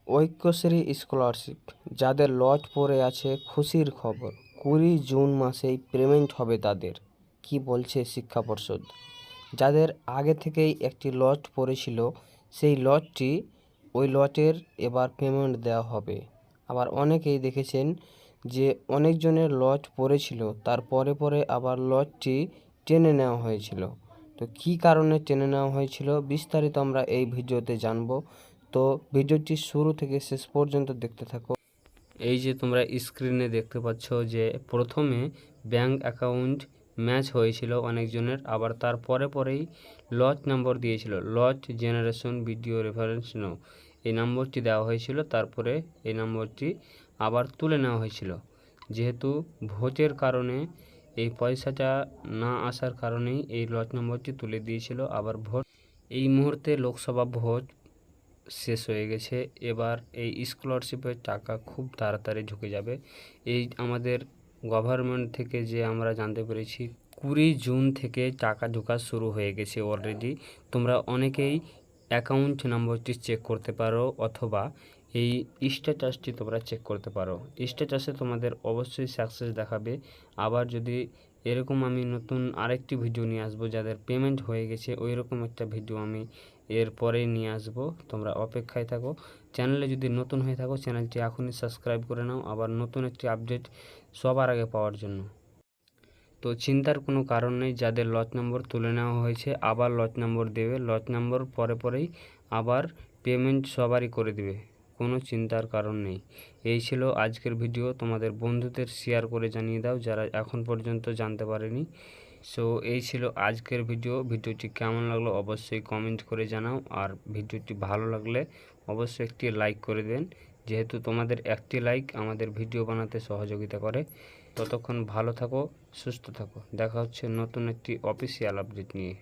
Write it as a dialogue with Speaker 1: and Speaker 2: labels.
Speaker 1: Aikyashree scholarship যাদের লট পড়ে আছে খুশির খবর, 20 জুন মাসেই পেমেন্ট হবে তাদের, কি বলছে শিক্ষা পর্ষদ। যাদের আগে থেকেই একটি লট পড়েছিল সেই ওই লটের এবার পেমেন্ট দেওয়া হবে। আবার অনেকেই দেখেছেন যে অনেকজনের লট পড়েছিল, তার পরে আবার লটটি টেনে নেওয়া হয়েছিল। তো কী কারণে টেনে নেওয়া হয়েছিল বিস্তারিত আমরা এই ভিডিওতে জানবো। তো ভিডিওটি শুরু থেকে শেষ পর্যন্ত দেখতে থাকো। এই যে তোমরা স্ক্রিনে দেখতে পাচ্ছ যে প্রথমে ব্যাংক অ্যাকাউন্ট ম্যাচ হয়েছিল অনেকজনের, আবার তার পরেই লট নম্বর দিয়েছিল, লট জেনারেশন ভিডিও রেফারেন্স নো, এই নম্বরটি দেওয়া হয়েছিল। তারপরে এই নম্বরটি আবার তুলে নেওয়া হয়েছিল। যেহেতু ভোটের কারণে এই পয়সাটা না আসার কারণেই এই লট নম্বরটি তুলে দিয়েছিল। আবার ভোট এই মুহূর্তে লোকসভা ভোট শেষ হয়ে গেছে, এবার এই স্কলারশিপের টাকা খুব তাড়াতাড়ি ঢুকে যাবে। এই আমাদের গভর্নমেন্ট থেকে যে আমরা জানতে পেরেছি 20 জুন থেকে টাকা ঢোকা শুরু হয়ে গেছে অলরেডি। তোমরা অনেকেই অ্যাকাউন্ট নাম্বারটি চেক করতে পারো অথবা এই স্ট্যাটাসটি তোমরা চেক করতে পারো। স্ট্যাটাসে তোমাদের অবশ্যই সাকসেস দেখাবে। আবার যদি এরকম আমি নতুন আরেকটি ভিডিও নিয়ে আসবো যাদের পেমেন্ট হয়ে গেছে, ওই রকম একটা ভিডিও আমি এরপরে নিয়ে আসবো, তোমরা অপেক্ষায় থাকো। চ্যানেলে যদি নতুন হয়ে থাকো চ্যানেলটি এখনই সাবস্ক্রাইব করে নাও আবার নতুন একটি আপডেট সবার আগে পাওয়ার জন্য। তো চিন্তার কোনো কারণ নেই, যাদের লট নম্বর তুলে নেওয়া হয়েছে আবার লট নম্বর দেবে, লট নম্বর পরেই আবার পেমেন্ট সবারই করে দেবে, কোনো চিন্তার কারণ নেই। এই ছিল আজকের ভিডিও, তোমাদের বন্ধুদের শেয়ার করে জানিয়ে দাও যারা এখন পর্যন্ত জানতে পারেনি। সো এই ছিল আজকের ভিডিওটি কেমন লাগলো অবশ্যই কমেন্ট করে জানাও, আর ভিডিওটি ভালো লাগলে অবশ্যই একটি লাইক করে দেন, যেহেতু তোমাদের একটি লাইক আমাদের ভিডিও বানাতে সহযোগিতা করে। ততক্ষণ ভালো থাকো, সুস্থ থাকো, দেখা হচ্ছে নতুন একটি অফিসিয়াল আপডেট নিয়ে।